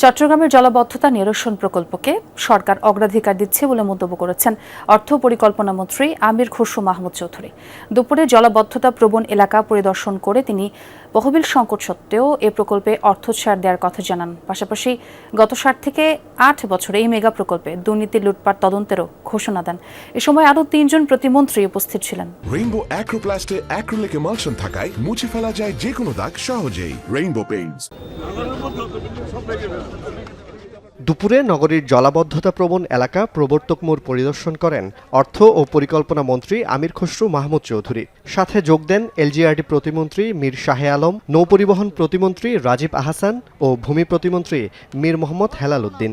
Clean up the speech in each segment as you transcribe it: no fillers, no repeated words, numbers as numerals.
চট্টগ্রামের জলাবদ্ধতা নিরসন প্রকল্পকে সরকার অগ্রাধিকার দিচ্ছে বলে মন্তব্য করেছেন অর্থ পরিকল্পনা মন্ত্রী আমির খসরু মাহমুদ চৌধুরী। দুপুরে জলাবদ্ধতা প্রবণ এলাকা পরিদর্শন করে তিনি তহবিল সংকট সত্ত্বেও এ প্রকল্পে অর্থ ছাড় দেওয়ার কথা জানান। পাশাপাশি গত 7 থেকে 8 বছরে এই মেগা প্রকল্পে দুর্নীতি লুটপাট তদন্তেরও ঘোষণা দেন। এ সময় আরও 3 জন প্রতিমন্ত্রী উপস্থিত ছিলেন। রেইনবো অ্যাক্রোপ্লাস্টে অ্যাক্রিলিক এমালশন থাকায় মুছে ফেলা যায় যে কোনো দাগ সহজেই। Rainbow Paints. দুপুরে নগরীর জলাবদ্ধতা প্রবণ এলাকা প্রবর্তক মোড় পরিদর্শন করেন অর্থ ও পরিকল্পনা মন্ত্রী আমির খসরু মাহমুদ চৌধুরী। সাথে যোগ দেন এলজিআরডি প্রতিমন্ত্রী মীর শাহে আলম, নৌপরিবহন প্রতিমন্ত্রী রাজীব আহসান ও ভূমি প্রতিমন্ত্রী মীর মোহাম্মদ হেলাল উদ্দিন।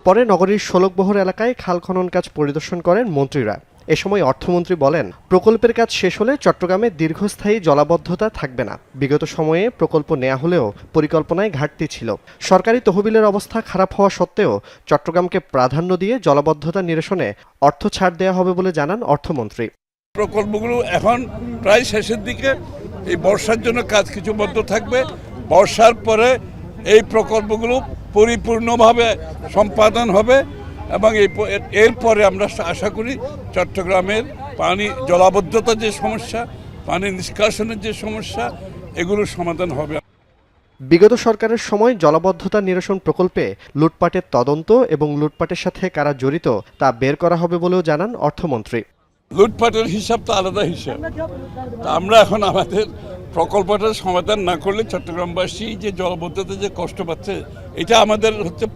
পরে নগরীর শোলকবহর এলাকায় খাল খনন কাজ পরিদর্শন করেন মন্ত্রীরা। এ সময় অর্থমন্ত্রী বলেন, প্রকল্পের কাজ শেষ হলে চট্টগ্রামে দীর্ঘস্থায়ী জলাবদ্ধতা থাকবে না। বিগত সময়ে প্রকল্প নেওয়া হলেও পরিকল্পনায় ঘাটতি ছিল। সরকারি তহবিলের অবস্থা খারাপ হওয়া সত্ত্বেও চট্টগ্রামকে প্রাধান্য দিয়ে জলাবদ্ধতা নিরসনে অর্থ ছাড় দেওয়া হবে বলে জানান অর্থমন্ত্রী। প্রকল্পগুলো এখন প্রায় শেষের দিকে। এই বর্ষার জন্য কাজ কিছু বন্ধ থাকবে। বর্ষার পরে এই প্রকল্পগুলো পরিপূর্ণভাবে সম্পাদন হবে এবং এরপরে আমরা আশা করি চট্টগ্রামের পানি জলাবদ্ধতার যে সমস্যা, পানি নিষ্কাশনের যে সমস্যা, এগুলোর সমাধান হবে। বিগত সরকারের সময় জলাবদ্ধতা নিরসন প্রকল্পে লুটপাটের তদন্ত এবং লুটপাটের সাথে কারা জড়িত তা বের করা হবে বলেও জানান অর্থমন্ত্রী। লুটপাটের হিসাব তো আলাদা হিসাব। তা আমরা এখন আমাদের প্রকল্পটার সমাধান না করলে চট্টগ্রামবাসী যে জলাবদ্ধতা যে কষ্ট পাচ্ছে, এটা আমাদের হচ্ছে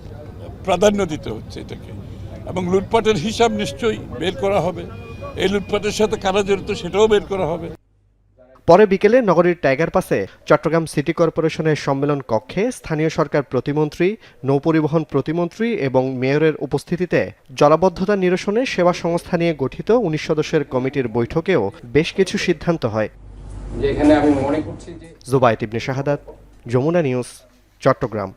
প্রাধান্য দিতে হচ্ছে এটাকে, এবং লুটপাটের হিসাব নিশ্চয়ই বের করা হবে। এই লুটপাটের সাথে কারা জড়িত সেটাও বের করা হবে। পরে বিকেলে নগরীর টাইগার পাসে চট্টগ্রাম সিটি কর্পোরেশনের সম্মেলন কক্ষে স্থানীয় সরকার প্রতিমন্ত্রী, নৌপরিবহন প্রতিমন্ত্রী এবং মেয়রের উপস্থিতিতে জলাবদ্ধতা নিরসনে সেবা সংস্থা নিয়ে গঠিত 19 সদস্যের কমিটির বৈঠকেও বেশ কিছু সিদ্ধান্ত হয়। যেখানে আমি মনে করছি যে জুবায়েত ইবনে শাহাদাত, যমুনা নিউজ, চট্টগ্রাম।